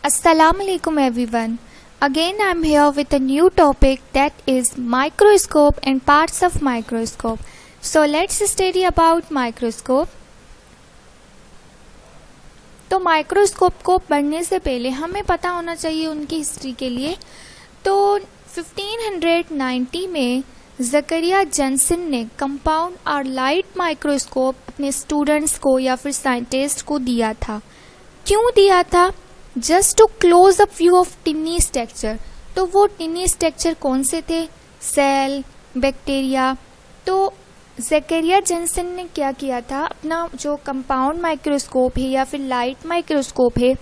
Assalamualaikum everyone. Again I am here with a new topic that is microscope and parts of microscope. So let's study about microscope. तो microscope को पढ़ने से पहले हमें पता होना चाहिए उनकी हिस्ट्री के लिए। तो 1590 में ज़करिया जॉनसन ने कंपाउंड और लाइट माइक्रोस्कोप अपने स्टूडेंट्स को या फिर साइंटिस्ट को दिया था। क्यों दिया था? Just to close a view of tiny structure. तो वो टिनी स्ट्रक्चर कौन से थे? Cell, bacteria. तो ज़करिया जॉनसन ने क्या किया था, अपना जो कंपाउंड माइक्रोस्कोप है या फिर लाइट माइक्रोस्कोप है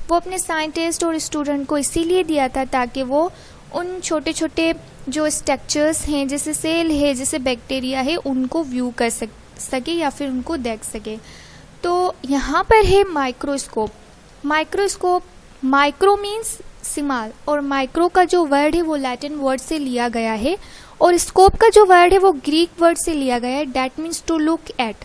वो अपने साइंटिस्ट और स्टूडेंट को इसीलिए दिया था ताकि वो उन छोटे छोटे जो स्ट्रक्चर्स हैं जैसे सेल है, जैसे बैक्टीरिया है, उनको व्यू कर सके या फिर उनको देख सके। तो यहाँ पर है microscope. Microscope, micro means small और माइक्रो का जो वर्ड है वो लैटिन वर्ड से लिया गया है और स्कोप का जो वर्ड है वो ग्रीक वर्ड से लिया गया है, that means to look at.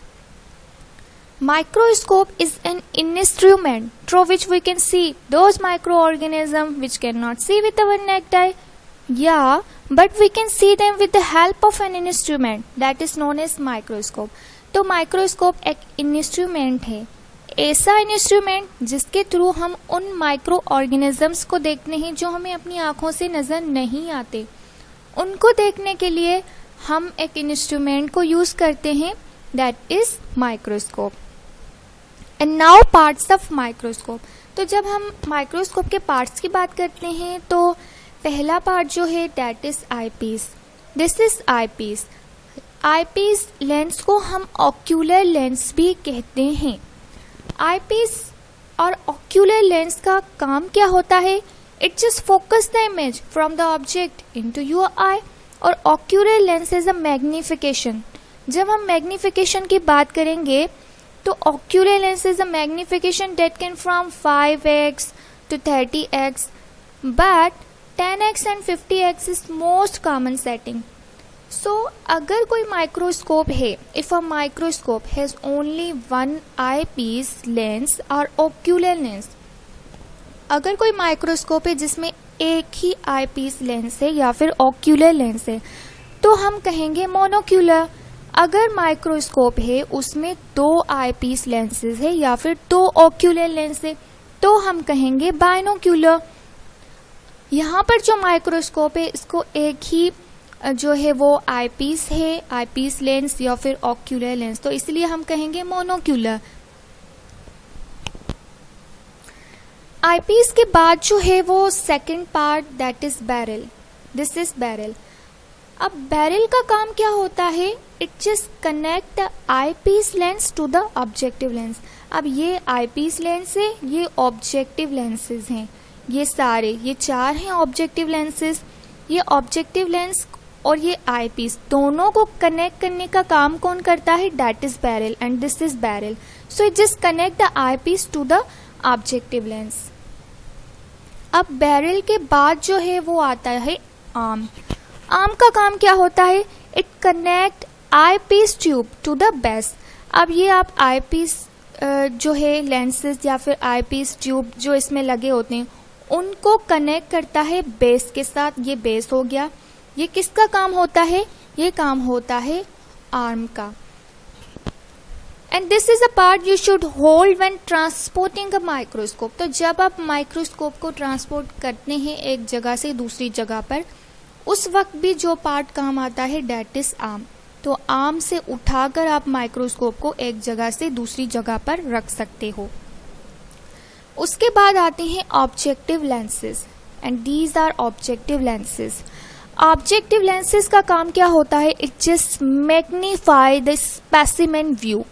Microscope is an instrument through which we can see those microorganisms which cannot see with our naked eye. Yeah, but we can see them with the help of an instrument that is known as microscope. तो microscope एक instrument है, ऐसा instrument जिसके through हम उन micro organisms को देखते हैं जो हमें अपनी आंखों से नजर नहीं आते। उनको देखने के लिए हम एक इंस्ट्रूमेंट को यूज करते हैं, that is microscope. And now parts of microscope. तो जब हम माइक्रोस्कोप के पार्ट्स की बात करते हैं तो पहला पार्ट जो है that is eyepiece. This is eyepiece. Eyepiece lens को हम ऑक्यूलर लेंस भी कहते हैं। आईपीस और ऑक्यूलर लेंस का काम क्या होता है? It just focus the image from the object into your eye. और ocular lens is a magnification. जब हम मैग्निफिकेशन की बात करेंगे तो ocular lens is a magnification that can from 5x to 30x, but 10x and 50x is most common setting. So अगर कोई microscope है, if a microscope has only one eyepiece lens or ocular lens, अगर कोई microscope है जिसमें एक ही eyepiece lens है या फिर ऑक्यूलर लेंस है तो हम कहेंगे मोनोक्यूलर। अगर माइक्रोस्कोप है उसमें 2 आईपीस लेंसेज है या फिर 2 ऑक्यूलर लेंस है तो हम कहेंगे बाइनोक्यूलर। यहाँ पर जो माइक्रोस्कोप है इसको एक ही जो है वो आईपीस है, आईपीस लेंस या फिर ऑक्यूलर लेंस, तो इसलिए हम कहेंगे मोनोक्यूलर। आईपीस के बाद जो है वो second part that is barrel. This is barrel. अब बैरल का काम क्या होता है? It just connect the eyepiece lens to the objective lens. अब ये आईपीस लेंस है, ये ऑब्जेक्टिव लेंसेज हैं, ये सारे, ये 4 हैं ऑब्जेक्टिव लेंसेज। ये ऑब्जेक्टिव लेंस और ये आईपीस दोनों को कनेक्ट करने का काम कौन करता है? That is barrel and this is barrel. So it just connect the eyepiece to the objective lens. अब बैरल के बाद जो है वो आता है आर्म। आर्म का काम क्या होता है? It connect eyepiece tube to the base. अब ये आप आईपीस जो है लेंसेज या फिर आईपीस ट्यूब जो इसमें लगे होते हैं उनको कनेक्ट करता है बेस के साथ। ये बेस हो गया। ये किसका काम होता है? ये काम होता है आर्म का। And this is a part you should hold when transporting a microscope. तो जब आप माइक्रोस्कोप को ट्रांसपोर्ट करते हैं एक जगह से दूसरी जगह पर, उस वक्त भी जो पार्ट काम आता है दैट इज आर्म। तो आर्म से उठाकर आप माइक्रोस्कोप को एक जगह से दूसरी जगह पर रख सकते हो। उसके बाद आते हैं objective lenses and these are objective lenses. Objective lenses का काम क्या होता है? It just magnify the specimen view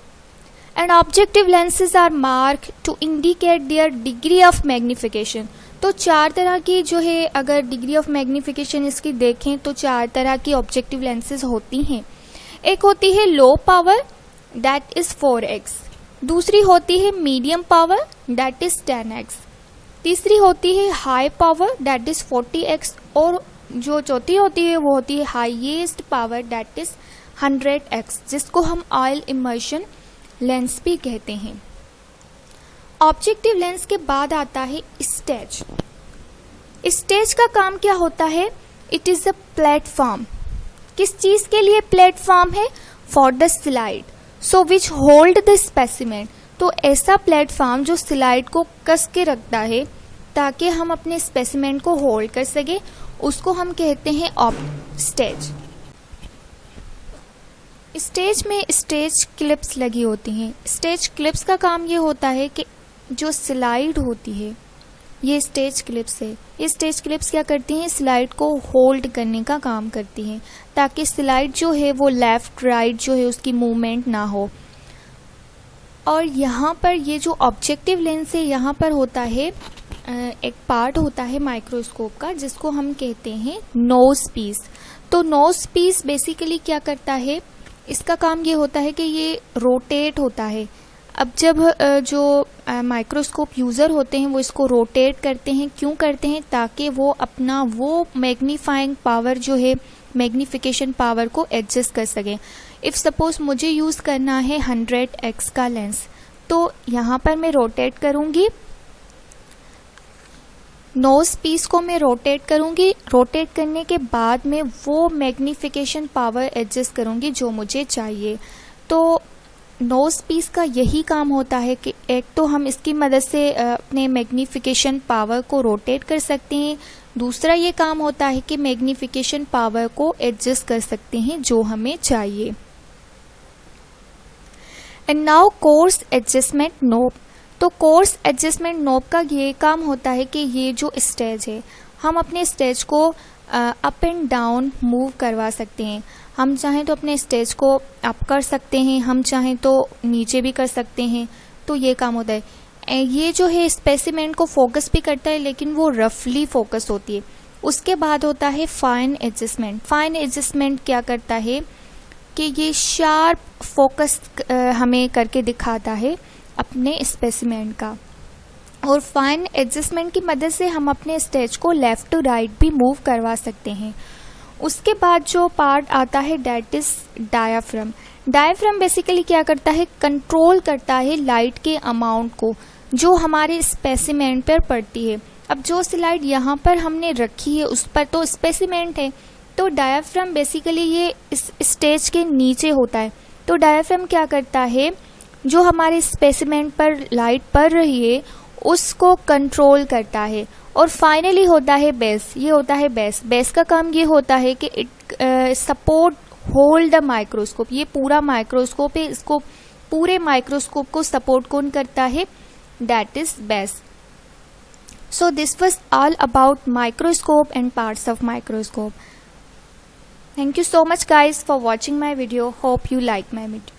and objective lenses are mark to indicate their degree of magnification. तो 4 तरह की जो है, अगर डिग्री ऑफ मैग्निफिकेशन इसकी देखें तो 4 तरह की ऑब्जेक्टिव लेंसेज होती हैं। एक होती है low power, that is 4x। दूसरी होती है medium power, that is 10x। तीसरी होती है high power, that is 40x। और जो चौथी होती है वो होती है highest power, that is 100x, जिसको हम ऑयल इमर्शन लेंस भी कहते हैं। ऑब्जेक्टिव लेंस के बाद आता है स्टेज। स्टेज का काम क्या होता है? It is a platform. किस चीज के लिए प्लेटफॉर्म है? For the slide, so which hold the specimen. तो ऐसा प्लेटफॉर्म जो स्लाइड को कस के रखता है ताकि हम अपने स्पेसिमेन को होल्ड कर सके, उसको हम कहते हैं स्टेज। स्टेज में स्टेज क्लिप्स लगी होती हैं। स्टेज क्लिप्स का काम ये होता है कि जो स्लाइड होती है, ये स्टेज क्लिप्स है, ये स्टेज क्लिप्स क्या करती हैं? स्लाइड को होल्ड करने का काम करती हैं ताकि स्लाइड जो है वो लेफ्ट राइट जो है उसकी मूवमेंट ना हो। और यहाँ पर ये जो ऑब्जेक्टिव लेंस है, यहाँ पर होता है एक पार्ट होता है माइक्रोस्कोप का जिसको हम कहते हैं नोज पीस। तो नोज पीस बेसिकली क्या करता है? इसका काम ये होता है कि ये रोटेट होता है। अब जब जो माइक्रोस्कोप यूज़र होते हैं वो इसको रोटेट करते हैं। क्यों करते हैं? ताकि वो अपना वो मैग्नीफाइंग पावर जो है, मैग्नीफिकेशन पावर को एडजस्ट कर सकें। इफ़ सपोज मुझे यूज़ करना है 100x का लेंस, तो यहाँ पर मैं रोटेट करूँगी, नोज पीस को मैं रोटेट करूँगी। रोटेट करने के बाद में वो मैग्नीफिकेशन पावर एडजस्ट करूँगी जो मुझे चाहिए। तो नोज पीस का यही काम होता है कि एक तो हम इसकी मदद से अपने मैग्नीफिकेशन पावर को रोटेट कर सकते हैं, दूसरा ये काम होता है कि मैग्नीफिकेशन पावर को एडजस्ट कर सकते हैं जो हमें चाहिए। And now coarse adjustment knob. तो कोर्स एडजस्टमेंट नोब का ये काम होता है कि ये जो स्टेज है, हम अपने स्टेज को अप एंड डाउन मूव करवा सकते हैं। हम चाहें तो अपने स्टेज को अप कर सकते हैं, हम चाहें तो नीचे भी कर सकते हैं। तो ये काम होता है। ये जो है स्पेसिमेन को फोकस भी करता है, लेकिन वो रफली फोकस होती है। उसके बाद होता है फाइन एडजस्टमेंट। फाइन एडजस्टमेंट क्या करता है कि ये शार्प फोकस हमें करके दिखाता है अपने स्पेसिमेन का। और फाइन एडजस्टमेंट की मदद से हम अपने स्टेज को लेफ्ट टू राइट भी मूव करवा सकते हैं। उसके बाद जो पार्ट आता है that is diaphragm. Diaphragm basically क्या करता है? कंट्रोल करता है लाइट के अमाउंट को जो हमारे स्पेसिमेन पर पड़ती है। अब जो स्लाइड यहाँ पर हमने रखी है उस पर तो स्पेसिमेन है, तो डायाफ्राम बेसिकली ये इस स्टेज के नीचे होता है। तो डायाफ्राम क्या करता है? जो हमारे स्पेसिमेन पर लाइट पड़ रही है उसको कंट्रोल करता है। और फाइनली होता है बेस। ये होता है बेस। बेस का काम ये होता है कि it support hold the microscope. ये पूरा माइक्रोस्कोप है, इसको पूरे माइक्रोस्कोप को सपोर्ट कौन करता है? That is base. So this was all about microscope and parts of microscope. Thank you so much guys for watching my video. Hope you like my video.